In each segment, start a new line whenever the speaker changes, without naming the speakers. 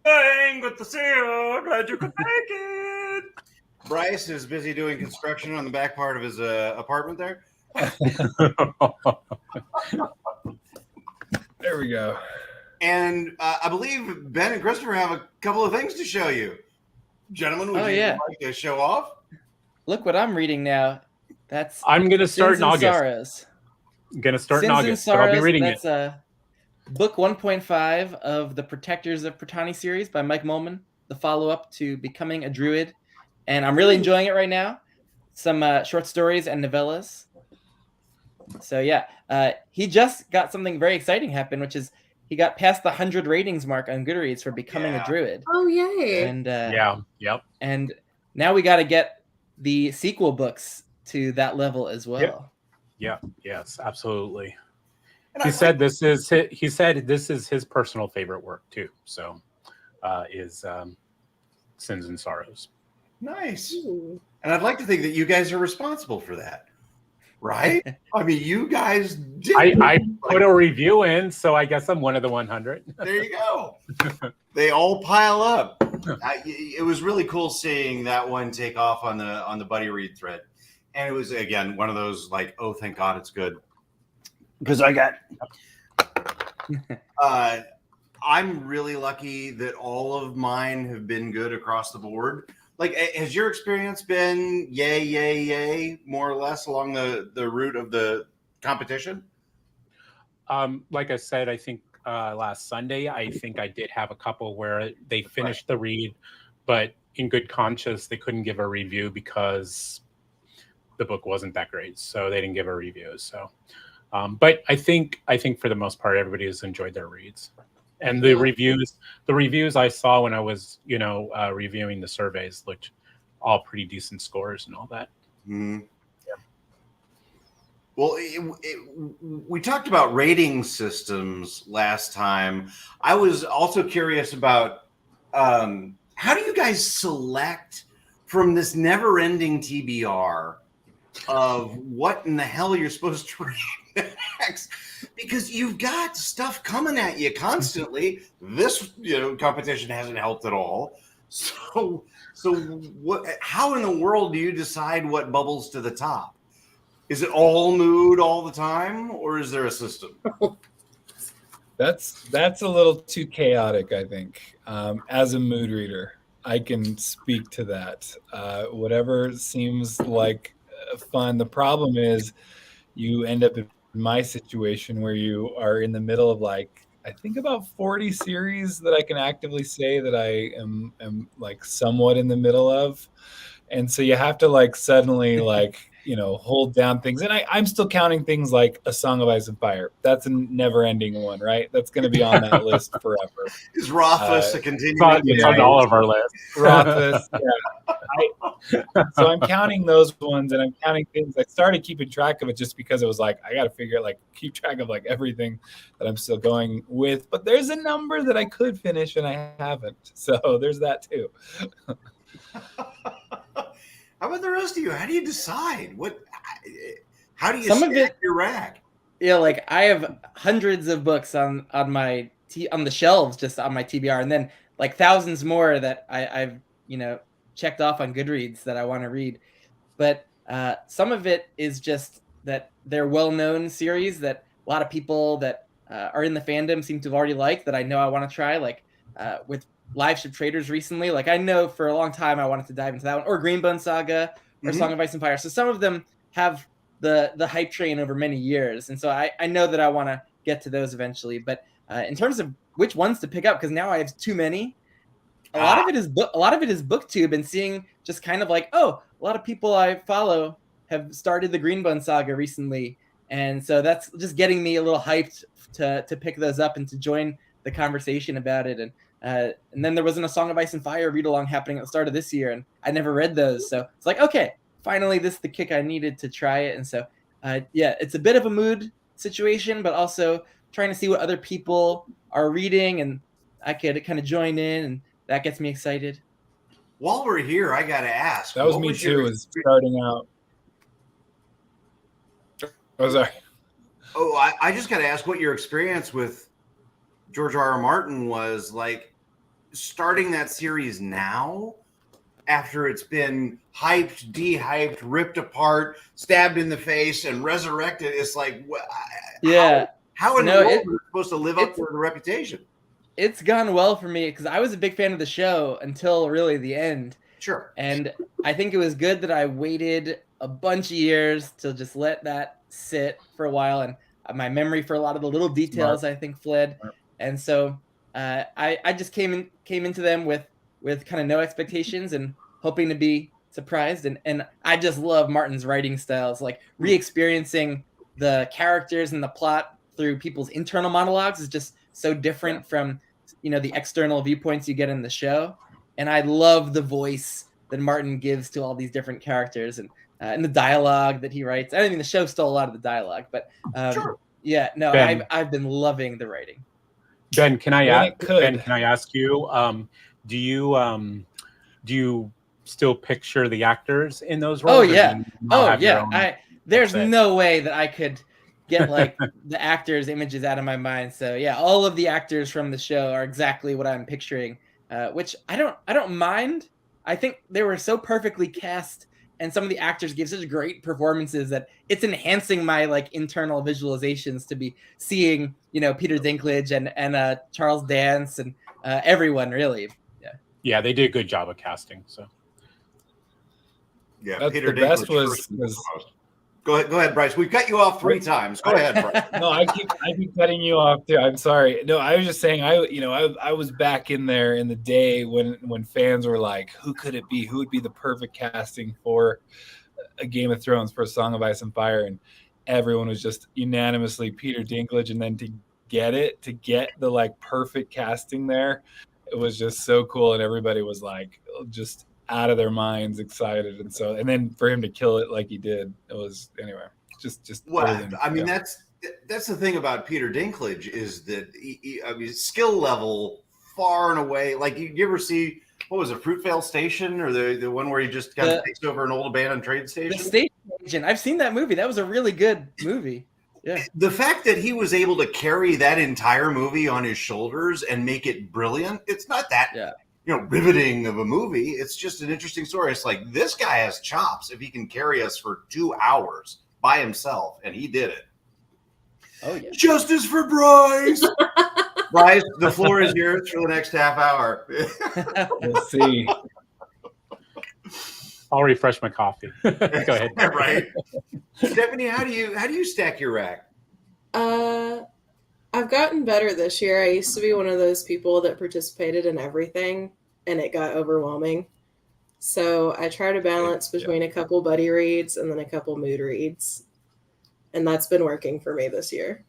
Playing with the seal. Glad you could make it.
Bryce is busy doing construction on the back part of his apartment there.
There we go.
And I believe Ben and Christopher have a couple of things to show you. Gentlemen, would you like to show off?
Look what I'm reading now.
I'm going to start in August.
Sorrows.
I'm going to start in August, but I'll be reading it.
That's book 1.5 of the Protectors of Protani series by Mike Molman, the follow-up to Becoming a Druid. And I'm really enjoying it right now. Some short stories and novellas. So yeah, he just got something very exciting happen, which is he got past the 100 ratings mark on Goodreads for Becoming a Druid.
Oh, yay.
And
yep.
And now we got to get the sequel books to that level as well.
Yes, absolutely. And he said this is his personal favorite work too. So is Sins and Sorrows.
Nice. Ooh. And I'd like to think that you guys are responsible for that. Right? I mean, you guys did.
I put a review in, so I guess I'm one of the 100.
There you go. They all pile up. It was really cool seeing that one take off on the Buddy Read thread. And it was, again, one of those like, oh, thank God it's good. Because I got... I'm really lucky that all of mine have been good across the board. Like, has your experience been yay, more or less along the route of the competition?
Like I said, I think last Sunday, I think I did have a couple where they finished the read, but in good conscience, they couldn't give a review because the book wasn't that great. So they didn't give a review. So, but I think for the most part, everybody has enjoyed their reads. And the reviews I saw when I was, reviewing the surveys looked all pretty decent scores and all that.
Mm-hmm. Yeah. Well, we talked about rating systems last time. I was also curious about how do you guys select from this never-ending TBR of what in the hell you're supposed to read next? Because you've got stuff coming at you constantly. This, competition hasn't helped at all. So what? How in the world do you decide what bubbles to the top? Is it all mood all the time, or is there a system?
That's a little too chaotic, I think. As a mood reader, I can speak to that. Whatever seems like fun. The problem is you end up in my situation where you are in the middle of I think about 40 series that I can actively say that I am somewhat in the middle of. And so you have to suddenly hold down things. And I'm still counting things like A Song of Ice and Fire. That's a never ending one, right? That's going to be on that list forever.
Is Rothfuss a continuing?
It's on all of our lists.
Rothfuss, yeah. So I'm counting those ones, and I'm counting things. I started keeping track of it just because it was I got to figure keep track of everything that I'm still going with. But there's a number that I could finish and I haven't. So there's that too.
How about the rest of you? How do you decide? How do you stack your rack?
Yeah, I have hundreds of books on the shelves just on my TBR, and then thousands more that I've checked off on Goodreads that I want to read. But some of it is just that they're well-known series that a lot of people that are in the fandom seem to have already liked that I know I want to try. With Live Ship Traders recently, I know for a long time I wanted to dive into that one, or Greenbone Saga, or Song of Ice and Fire. So some of them have the hype train over many years, and so I know that I want to get to those eventually. But in terms of which ones to pick up, because now I have too many, a lot of it is BookTube, and seeing just kind of a lot of people I follow have started the Greenbone Saga recently, and so that's just getting me a little hyped to pick those up and to join the conversation about it. And then there wasn't A Song of Ice and Fire read along happening at the start of this year, and I never read those, so it's okay, finally this is the kick I needed to try it. And so it's a bit of a mood situation, but also trying to see what other people are reading, and I could kind of join in, and that gets me excited.
While we're here, I gotta ask.
That was me too. Is starting out. Oh, sorry.
I just gotta ask what your experience with George R.R. Martin was starting that series now after it's been hyped, de-hyped, ripped apart, stabbed in the face, and resurrected. It's like,
Yeah.
how in the world are we supposed to live up to the reputation?
It's gone well for me because I was a big fan of the show until really the end.
Sure.
And I think it was good that I waited a bunch of years to just let that sit for a while. And my memory for a lot of the little details, I think, fled. And so I just came into them with kind of no expectations and hoping to be surprised. And I just love Martin's writing styles, like re-experiencing the characters and the plot through people's internal monologues is just so different from, the external viewpoints you get in the show. And I love the voice that Martin gives to all these different characters and the dialogue that he writes. I mean, the show stole a lot of the dialogue, but
sure.
Yeah, no,
Ben,
I've been loving the writing.
Ben, can I ask you? Do you still picture the actors in those roles?
Oh yeah, there's no way that I could get like the actors' images out of my mind. So yeah, all of the actors from the show are exactly what I'm picturing, which I don't mind. I think they were so perfectly cast, and some of the actors gave such great performances that it's enhancing my like internal visualizations to be seeing, Peter Dinklage and Charles Dance and everyone really.
Yeah, they did a good job of casting. So
yeah,
that's
Peter
the best
Dinklage
was
Go ahead, Bryce. We've cut you off 3 times. Go ahead, Bryce.
No, I keep cutting you off too. I'm sorry. No, I was just saying I was back in there in the day when fans were like, who could it be? Who would be the perfect casting for a Game of Thrones, for a Song of Ice and Fire? And everyone was just unanimously Peter Dinklage. And then to get the like perfect casting there, it was just so cool. And everybody was like just out of their minds excited, and then for him to kill it like he did, it was just
well, I mean, that's the thing about Peter Dinklage is that skill level far and away. Like, you ever see, what was it, Fruitvale Station, or the one where he just kind of takes over an old abandoned train station?
The Station Agent. I've seen that movie. That was a really good movie. Yeah.
The fact that he was able to carry that entire movie on his shoulders and make it brilliant, it's not that riveting of a movie. It's just an interesting story. It's like, this guy has chops if he can carry us for 2 hours by himself, and he did it.
Oh yeah.
Justice for Bryce. Bryce, the floor is yours for the next half hour.
Let's see.
I'll refresh my coffee. Go ahead.
Right. Stephanie, how do you stack your rack?
I've gotten better this year. I used to be one of those people that participated in everything, and it got overwhelming. So I try to balance between a couple buddy reads and then a couple mood reads. And that's been working for me this year.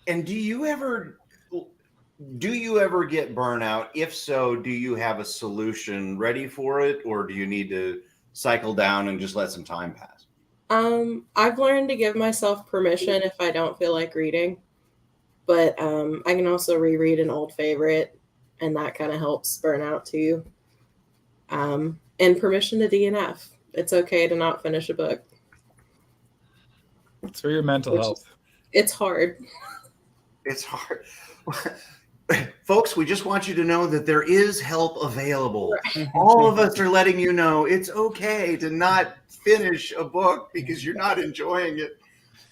And do you ever get burnout? If so, do you have a solution ready for it, or do you need to cycle down and just let some time pass?
I've learned to give myself permission if I don't feel like reading, but I can also reread an old favorite, and that kind of helps burnout too. And permission to DNF. It's okay to not finish a book.
It's for your mental health.
It's hard.
It's hard. Folks, we just want you to know that there is help available. Right. All of us are letting you know it's okay to not finish a book because you're not enjoying it.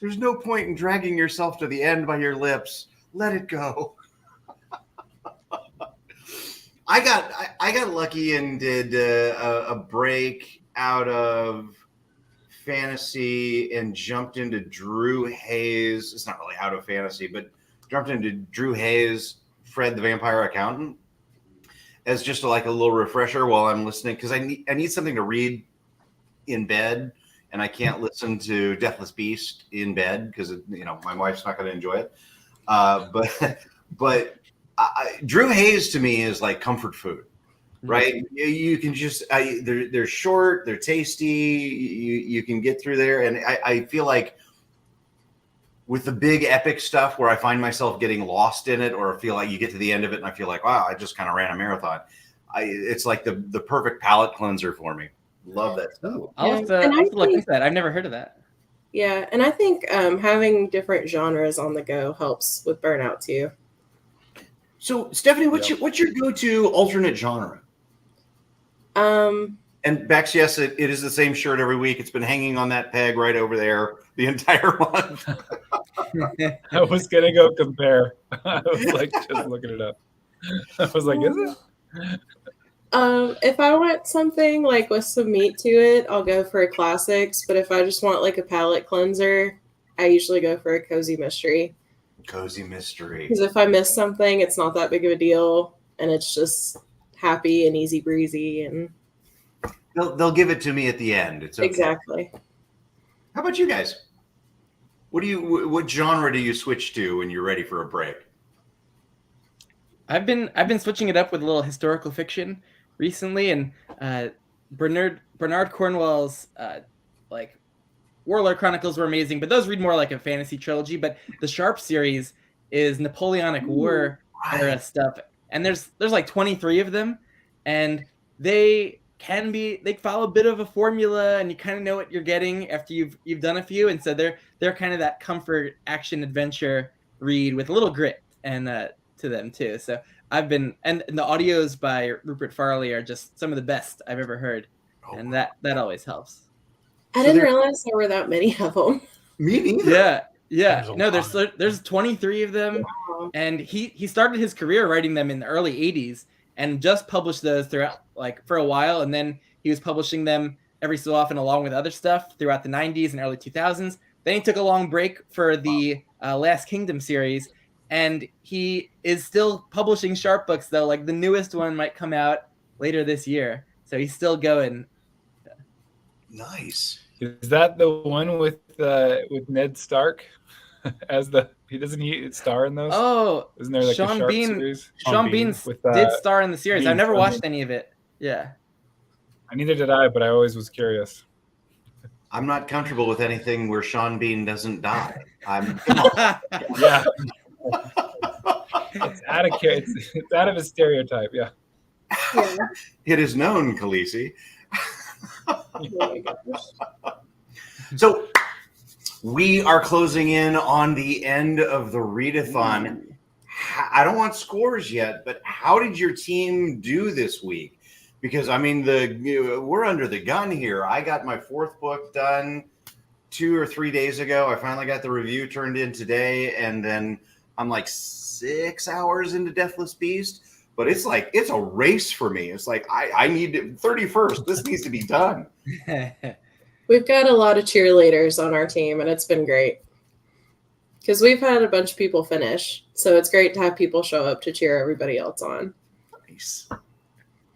There's no point in dragging yourself to the end by your lips. Let it go. I got lucky and did a break out of fantasy and jumped into Drew Hayes. It's not really out of fantasy, but jumped into Drew Hayes, Fred the Vampire Accountant, as just like a little refresher while I'm listening, because I need something to read in bed, and I can't listen to Deathless Beast in bed because my wife's not going to enjoy it. But Drew Hayes to me is like comfort food, right? You can just they're short, they're tasty. You can get through there, and I feel like with the big epic stuff where I find myself getting lost in it, or feel like you get to the end of it and I feel like, wow, I just kind of ran a marathon. It's like the perfect palate cleanser for me. Love that stuff.
I'll have to look into that. I've never heard of that.
Yeah, and I think having different genres on the go helps with burnout too.
So, Stephanie, what's
Yep.
your go-to alternate genre? And Bex, yes, it is the same shirt every week. It's been hanging on that peg right over there the entire month.
I was gonna go compare. I was like just looking it up. I was like, is it?
If I want something like with some meat to it, I'll go for a classics. But if I just want like a palate cleanser, I usually go for a cozy mystery.
Cozy mystery.
Because if I miss something, it's not that big of a deal, and it's just happy and easy breezy and
They'll give it to me at the end. It's okay.
exactly.
How about you guys? What genre do you switch to when you're ready for a break?
I've been switching it up with a little historical fiction recently, and Bernard Cornwell's like Warlord Chronicles were amazing, but those read more like a fantasy trilogy. But the Sharp series is Napoleonic War era stuff, and there's like 23 of them, and they follow a bit of a formula, and you kind of know what you're getting after you've done a few, and so they're kind of that comfort action adventure read with a little grit and to them too. So I've been, and the audios by Rupert Farley are just some of the best I've ever heard, and that always helps.
I didn't realize there were that many of them.
Me neither.
Yeah.
There's a
No,
lot.
there's 23 of them,
Wow.
and he started his career writing them in the early 80s and just published those throughout, like, for a while, and then he was publishing them every so often along with other stuff throughout the 90s and early 2000s. Then he took a long break for the Last Kingdom series, and he is still publishing Sharp books, though. Like, the newest one might come out later this year, so he's still going.
Nice.
Is that the one with Ned Stark as doesn't he star in those?
Oh,
Isn't there like a Sharp series?
Sean Bean
with,
did star in the series.
Bean
I've never
Sean
watched
Bean.
any of it. Yeah.
Neither did I, but I always was curious.
I'm not comfortable with anything where Sean Bean doesn't die.
Yeah. It's out of a stereotype. Yeah.
Yeah.
It is known, Khaleesi.
Oh my gosh.
So we are closing in on the end of the readathon. I don't want scores yet, but how did your team do this week? Because I mean, we're under the gun here. I got my 4th book done 2 or 3 days ago. I finally got the review turned in today, and then I'm like 6 hours into Deathless Beast. But it's like it's a race for me. It's like I need 31st. This needs to be done.
We've got a lot of cheerleaders on our team, and it's been great because we've had a bunch of people finish. So it's great to have people show up to cheer everybody else on.
Nice.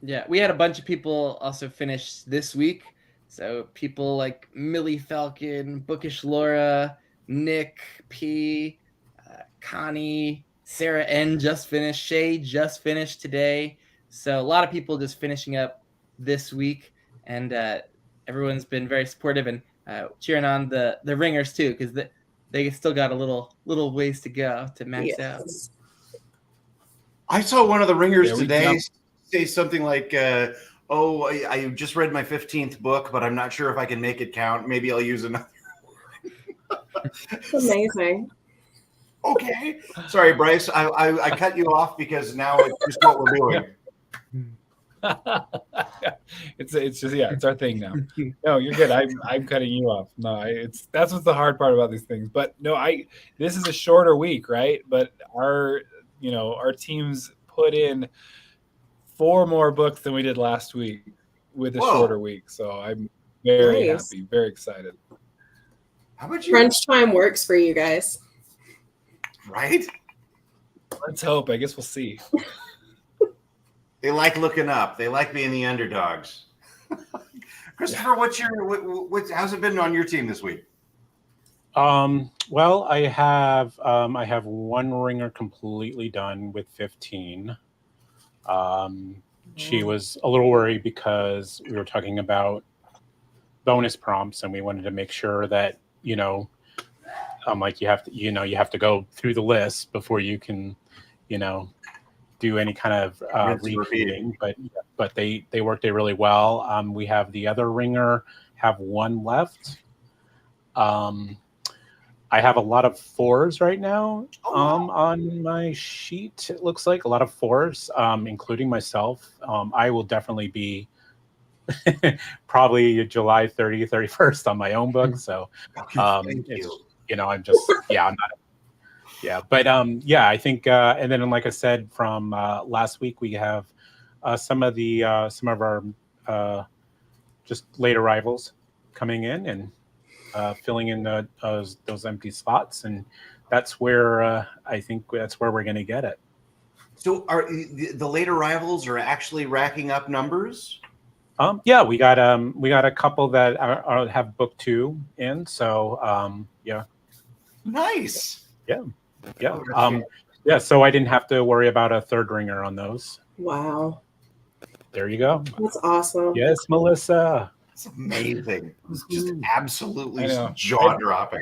Yeah, we had a bunch of people also finish this week. So people like Millie Falcon, Bookish Laura, Nick P, Connie, Sarah N just finished, Shay just finished today. So a lot of people just finishing up this week, and everyone's been very supportive and cheering on the ringers too, because they still got a little ways to go to max out.
I saw one of the ringers
Yeah,
today say something like, "Oh, I just read my 15th book, but I'm not sure if I can make it count. Maybe I'll use another."
It's amazing.
Okay. Sorry, Bryce. I cut you off because now it's just what we're doing.
It's just it's our thing now. No, you're good. I'm cutting you off. No, that's what's the hard part about these things. But no, this is a shorter week, right? But our teams put in 4 more books than we did last week with a shorter week. So I'm very happy, very excited.
How about you?
Crunch time works for you guys.
Right?
Let's hope. I guess we'll see.
They like looking up. They like being the underdogs. Christopher, how's it been on your team this week?
Well, I have one ringer completely done with 15. She was a little worried because we were talking about bonus prompts, and we wanted to make sure that like you have to go through the list before you can do any kind of repeating. But they worked it really well. We have the other ringer have 1 left. I have a lot of 4s right now
Oh, wow.
on my sheet. It looks like a lot of 4s, including myself. I will definitely be probably July 30th, 31st on my own book. So
Thank
it's,
you.
I'm just, I'm not, but I think, and then like I said, from last week, we have some of our just late arrivals coming in and filling in those empty spots, and that's where I think that's where we're going to get it.
So are the late arrivals are actually racking up numbers?
We got a couple that have book 2 in, so
Nice.
So I didn't have to worry about a third ringer on those.
Wow.
There you go.
That's awesome.
Yes, Melissa.
It's amazing. It's just absolutely
I know.
jaw-dropping.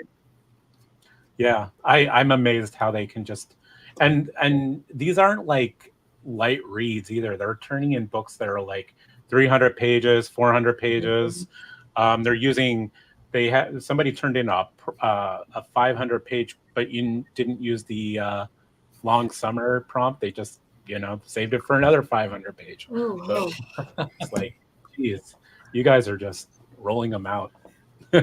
Yeah, I'm amazed how they can just and these aren't like light reads either. They're turning in books that are like 300 pages, 400 pages. Somebody turned in a 500 page, but you didn't use the long summer prompt. They just saved it for another 500 page.
Oh, wow.
So it's like, geez, you guys are just rolling them out. I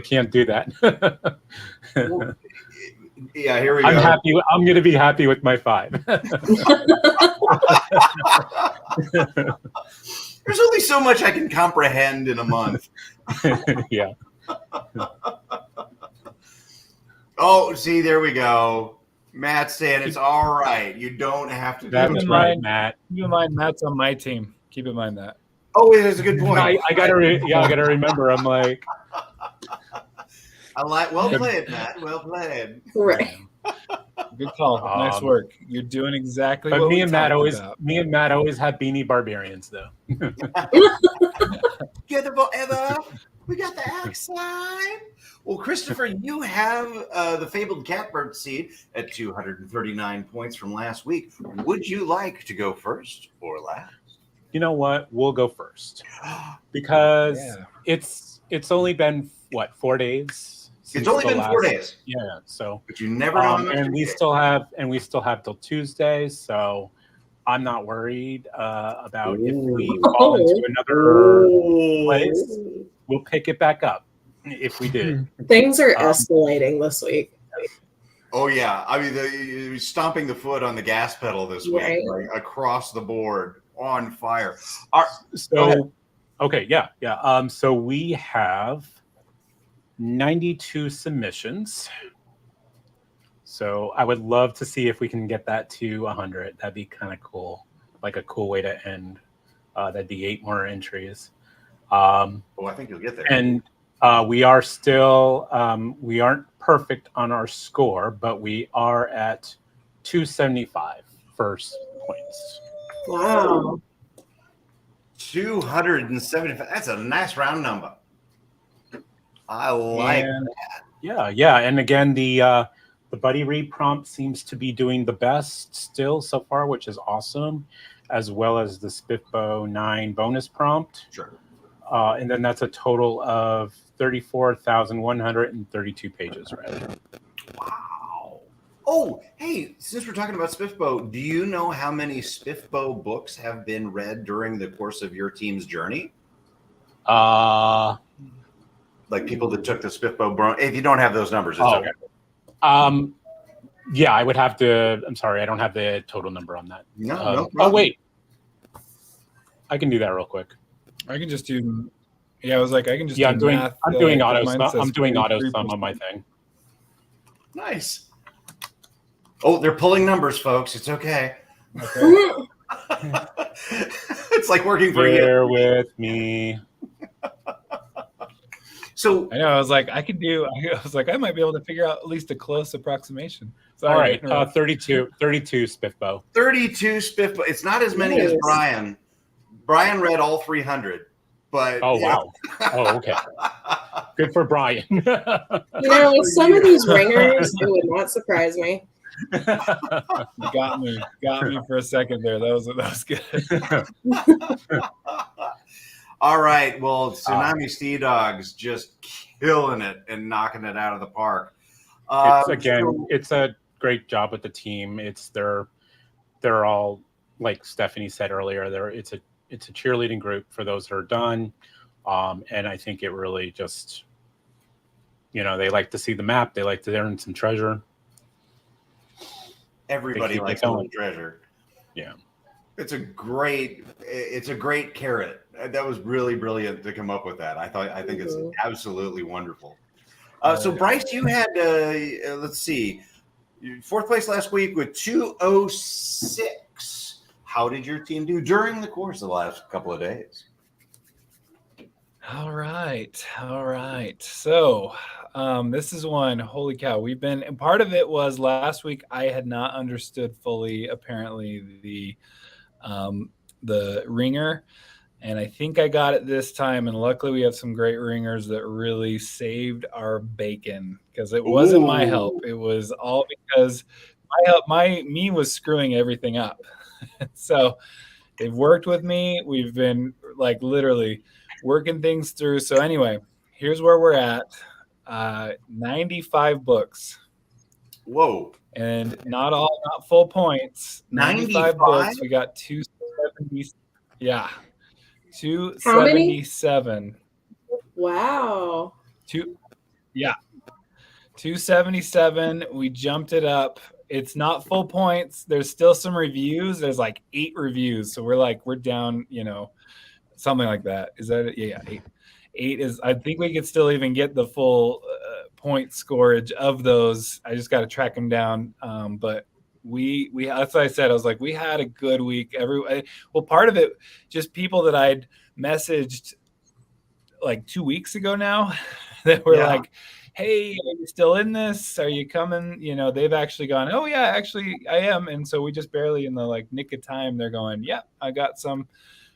can't do that.
Well, yeah, here we go.
I'm happy. I'm going to be happy with my 5.
There's only so much I can comprehend in a month.
Yeah.
Oh, see, there we go. Matt's saying it's all right. You don't have to do
That's
it.
right, Matt.
Keep in mind, Matt's on my team. Keep in mind that.
Oh, that's a good point.
I gotta remember. I'm like,
I like. Well played, Matt. Well played.
Right.
Good call. Nice work. You're doing exactly
but
what
me
we
and Matt
talked about.
always have Beanie Barbarians though.
Together forever. We got the X sign. Well, Christopher, you have the fabled catbird seed at 239 points from last week. Would you like to go first or last?
You know what? We'll go first because
Yeah.
it's only been 4 days.
It's only been 4 days.
Yeah, so
But you never know. how much
and
you
we
get.
still have till Tuesday, so I'm not worried about if we fall into another place. We'll pick it back up if we did.
Things are escalating this week.
Oh yeah, I mean, stomping the foot on the gas pedal this week,
Right.
like, across the board, on fire.
So, okay, yeah. So we have 92 submissions. So I would love to see if we can get that to 100. That'd be kind of cool, like a cool way to end. That'd be 8 more entries.
I think you'll get there.
And we are still, we aren't perfect on our score, but we are at 275 first points.
Wow.
275. That's a nice round number. I like
And
that.
Yeah. And again, the buddy read prompt seems to be doing the best still so far, which is awesome, as well as the Spiffbo 9 bonus prompt.
Sure.
And then that's a total of 34,132 pages read.
Wow. Oh, hey, since we're talking about Spiffbo, do you know how many Spiffbo books have been read during the course of your team's journey? Like people that took the Spiffbo, if you don't have those numbers, it's okay.
Yeah, I would have to. I'm sorry, I don't have the total number on that.
No
Oh
problem.
wait, I can do that real quick.
I can just do. Yeah, I was like, I can just.
Yeah,
do
I'm
math,
doing
but
auto
mine
sum.
says
I'm doing auto sum
43%.
on my thing.
Nice. Oh, they're pulling numbers, folks. It's okay.
Okay.
It's like working for you.
Bear with me.
So,
I know. I was like, I could do. I was like, I might be able to figure out at least a close approximation.
All right,
Sorry.
32 Spiffbo.
32 Spiffbo. It's not as many as
Nice.
Brian. Brian read all 300, but
Oh wow. Oh okay. Good for Brian.
You know, with some of these ringers, it would not surprise me.
You got me for a second there. That was good.
All right. Well, Tsunami Sea Dogs just killing it and knocking it out of the park.
It's a great job with the team. They're all, like Stephanie said earlier, it's a cheerleading group for those that are done. And I think it really just, they like to see the map. They like to earn some treasure.
Everybody likes to earn treasure.
Yeah.
It's a great carrot. That was really brilliant to come up with that. I think it's absolutely wonderful. So Bryce, you had let's see, 4th place last week with 206. How did your team do during the course of the last couple of days?
All right. So this is one. Holy cow! And part of it was last week. I had not understood fully, apparently, the ringer, and I think I got it this time. And luckily, we have some great ringers that really saved our bacon, because it wasn't my help. It was all because me was screwing everything up. So they've worked with me. We've been like literally working things through. So anyway, here's where we're at. 95 books.
Whoa.
And not full points. 95 books. We got 270. Yeah. 277.
Wow.
277. We jumped it up. It's not full points. There's still some reviews. There's like 8 reviews. So we're down, something like that. Is that it? Yeah, 8. 8 is, I think we could still even get the full point scorage of those. I just got to track them down. But we that's what I said. I was like, we had a good week. Part of it, just people that I'd messaged like 2 weeks ago now that were like, hey, are you still in this? Are you coming? They've actually gone, oh yeah, actually I am. And so we just barely in the nick of time, they're going, yeah, I got some.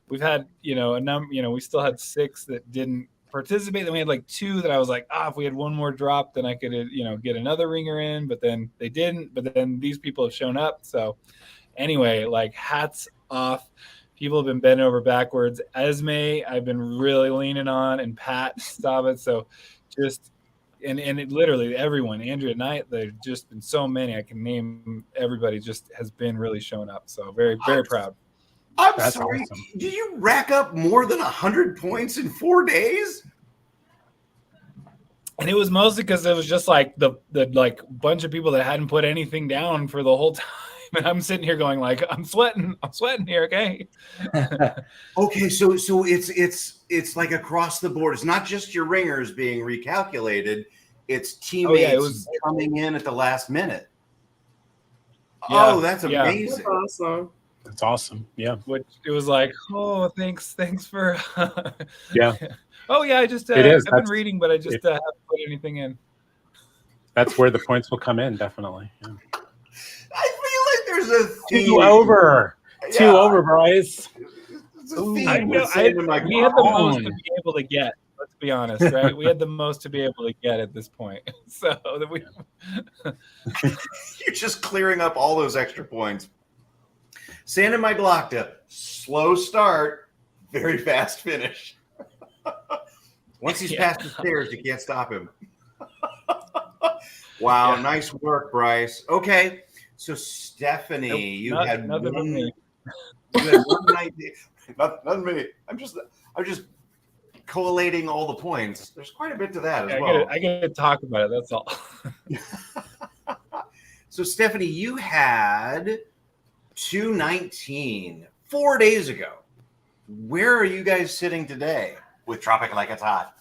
We've had, a number, we still had 6 that didn't participate. Then we had like 2 that I was like, if we had one more drop, then I could, get another ringer in, but then they didn't. But then these people have shown up. So anyway, hats off. People have been bending over backwards. Esme, I've been really leaning on, and Pat Stavit. So just, and it literally everyone, Andrea Knight, there's just been so many. I can name everybody, just has been really showing up. So very, very proud.
That's sorry. Awesome. Did you rack up more than 100 points in 4 days?
And it was mostly because it was just like the bunch of people that hadn't put anything down for the whole time. And I'm sitting here going I'm sweating here. Okay.
Okay. So it's like across the board. It's not just your ringers being recalculated. It's teammates coming in at the last minute. Yeah, that's amazing.
That's awesome.
That's awesome. Yeah.
Which it was like, thanks for.
Yeah.
Oh yeah, I just I've been reading, but I just haven't put anything in.
That's where the points will come in, definitely. Yeah.
I feel like there's a theme.
2 over. Yeah. 2 over, Bryce.
I know. We had the most to be able to get. Let's be honest, right? We had the most to be able to get at this point. So
you're just clearing up all those extra points. Santa Maglocta, slow start, very fast finish. Once he's past the stairs, you can't stop him. Wow, nice work, Bryce. Okay, so Stephanie, you had one night. Nothing me. I'm just collating all the points. There's quite a bit to that as well.
I get to talk about it. That's all.
So Stephanie, you had 219 4 days ago. Where are you guys sitting today with Tropic Like It's Hot?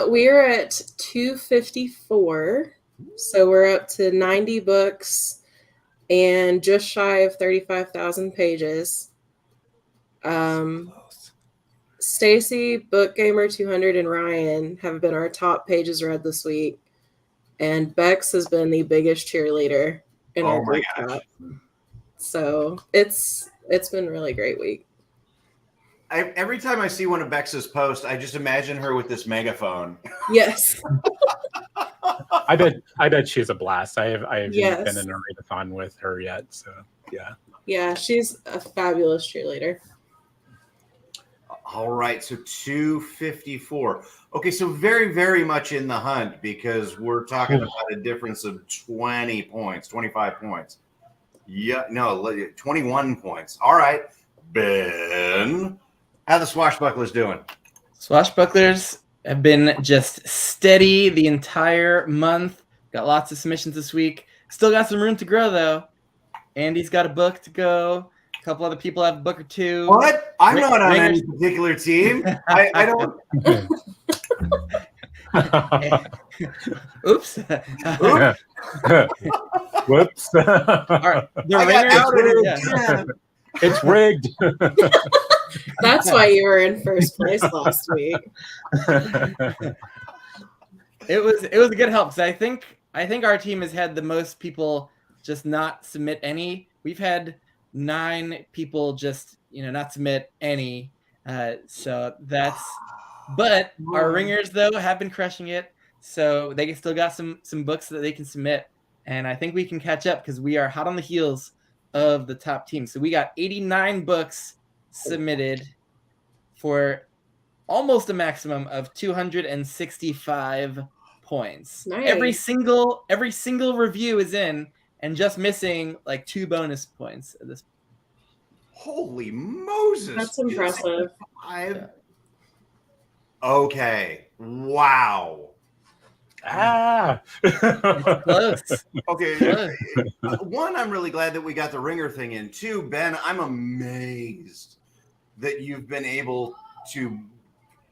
We are at 254. So we're up to 90 books and just shy of 35,000 pages. Stacy, Book Gamer 200, and Ryan have been our top pages read this week. And Bex has been the biggest cheerleader in our group chat. So it's been a really great week.
Every time I see one of Bex's posts, I just imagine her with this megaphone.
Yes.
I bet she's a blast. I haven't been in a readathon with her yet. So yeah.
Yeah, she's a fabulous cheerleader.
All right, so 254. Okay, so very, very much in the hunt because we're talking about a difference of 20 points, 25 points. Yeah, no, 21 points. All right, Ben, how the Swashbucklers doing?
Swashbucklers have been just steady the entire month. Got lots of submissions this week. Still got some room to grow, though. Andy's got a book to go. A couple other people have a book or two.
What? I'm not on
Ringers-
any particular team. I don't.
Oops.
Whoops.
All right. The
I got
Ringers,
outed
yeah.
again.
It's rigged.
That's why you were in first place last week.
It was a good help. So I think our team has had the most people just not submit any. We've had 9 people just not submit any. So that's. But our ringers though have been crushing it. So they still got some books that they can submit, and I think we can catch up because we are hot on the heels of the top team. So we got 89 books submitted for almost a maximum of 265 points.
Nice.
Every single review is in, and just missing like 2 bonus points at this.
Holy Moses!
That's impressive.
Okay. Wow.
Close.
Okay.
Close.
One, I'm really glad that we got the ringer thing in. 2, Ben, I'm amazed that you've been able to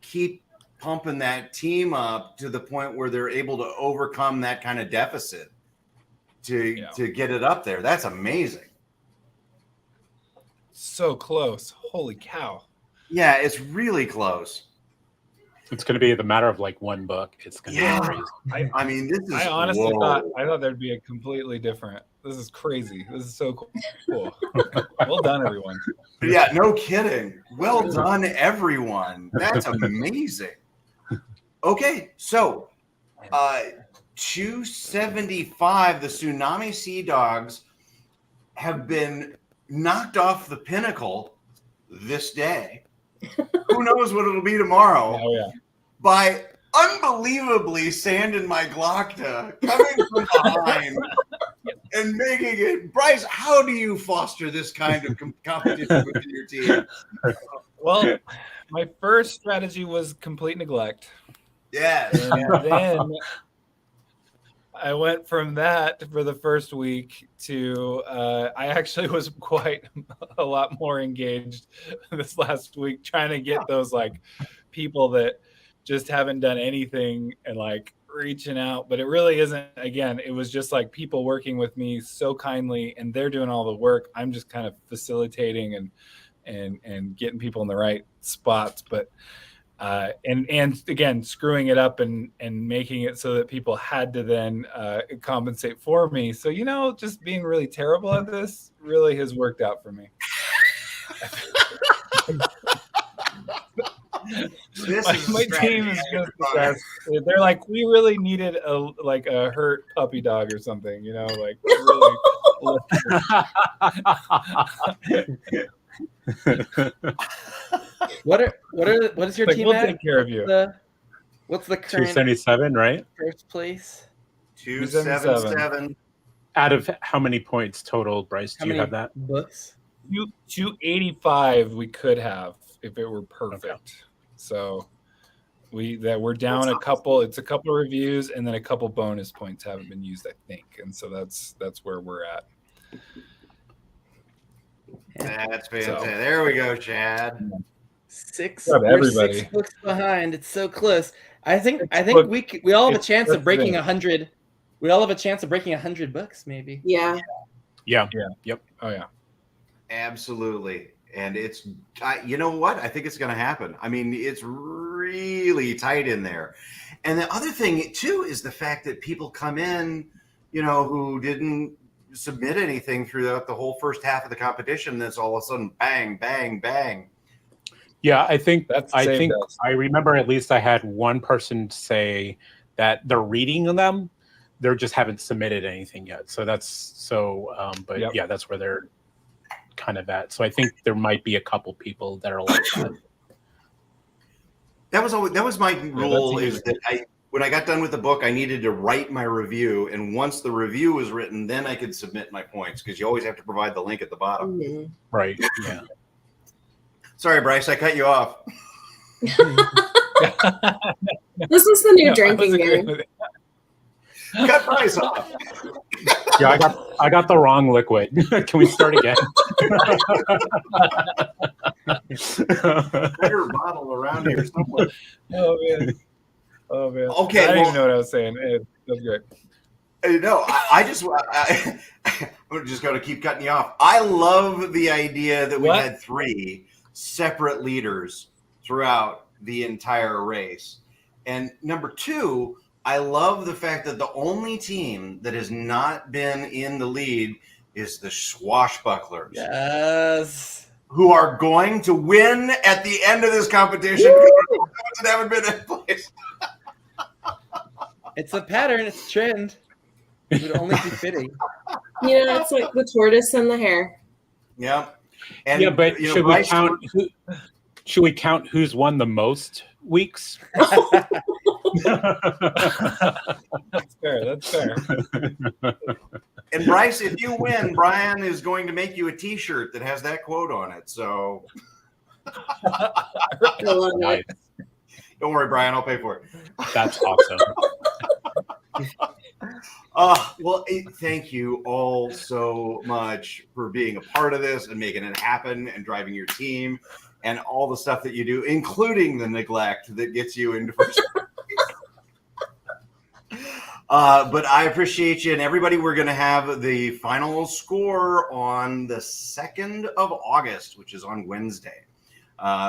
keep pumping that team up to the point where they're able to overcome that kind of deficit to get it up there. That's amazing.
So close. Holy cow.
Yeah, it's really close.
It's going to be the matter of like one book. It's going to be crazy.
I mean, this is.
I honestly thought there'd be a completely different. This is crazy. This is so cool. Well done, everyone.
Yeah, no kidding. Well done, everyone. That's amazing. Okay, so 275, the Tsunami Sea Dogs have been knocked off the pinnacle this day. Who knows what it'll be tomorrow?
Oh yeah.
By unbelievably sanding my Glockta, coming from behind and making it. Bryce, how do you foster this kind of competition within your team?
Well, my first strategy was complete neglect.
Yes.
And then I went from that for the first week to I actually was quite a lot more engaged this last week trying to get those like people that just haven't done anything and like reaching out. But it really isn't. Again, it was just like people working with me so kindly and they're doing all the work. I'm just kind of facilitating and getting people in the right spots. But and again, screwing it up and making it so that people had to then compensate for me. So, just being really terrible at this really has worked out for me. My team is just the best. They're like, we really needed a hurt puppy dog or something, like really.
What is your
like,
team
we'll
at?
take care of you.
What's the current
277, right?
first place?
277.
Out of how many points total, Bryce? Do you have that?
Books?
285 we could have if it were perfect.
Okay.
So we're down a couple. It's a couple reviews and then a couple bonus points haven't been used, I think. And so that's where we're at.
That's fantastic. There we go, Chad.
Everybody.
6 books behind. It's so close. I think we all have a chance of breaking 100. We all have a chance of breaking 100 books, maybe.
Yeah.
Yeah.
Yep. Oh yeah.
Absolutely. And it's, you know what? I think it's going to happen. I mean, it's really tight in there. And the other thing, too, is the fact that people come in, who didn't submit anything throughout the whole first half of the competition. That's all of a sudden, bang, bang, bang.
Yeah, I think
I
remember at least I had one person say that they're reading them. They just haven't submitted anything yet. So that's but
Yep.
yeah, that's where they're kind of at. So I think there might be a couple people that are like that.
That was my rule.
easy.
Is that when I got done with the book, I needed to write my review, and once the review was written, then I could submit my points because you always have to provide the link at the bottom.
Mhm.
Right. Yeah.
Sorry, Bryce, I cut you off.
This is the new
No, I was
drinking
agreeing
game.
with it.
Cut Bryce off.
Yeah, I got the wrong liquid. Can we start again?
Better bottle around here somewhere.
Oh man. Oh man.
Okay,
I didn't
well-
even know what I was saying. That's great.
No, I'm just going to keep cutting you off. I love the idea that we
What?
had 3 separate leaders throughout the entire race. And number 2, I love the fact that the only team that has not been in the lead is the Swashbucklers,
Yes.
who are going to win at the end of this competition because they're the ones that haven't been in place.
It's a pattern. It's a trend. It would only be fitting.
You know, it's like the tortoise and the hare.
Yeah. And,
Yeah, but
you know,
should we
Bryce-
count? Should we count who's won the most weeks?
That's fair. That's fair.
And Bryce, if you win, Brian is going to make you a T-shirt that has that quote on it. So
I love
Nice.
it.
don't worry, Brian, I'll pay for it.
That's awesome.
Well, thank you all so much for being a part of this and making it happen and driving your team and all the stuff that you do, including the neglect that gets you into first. But I appreciate you and everybody. We're going to have the final score on the 2nd of August, which is on Wednesday.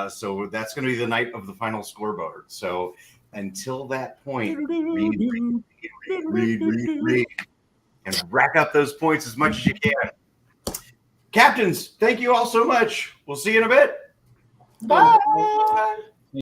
So that's going to be the night of the final scoreboard. So until that point, read, and rack up those points as much as you can. Captains, thank you all so much. We'll see you in a bit. Bye.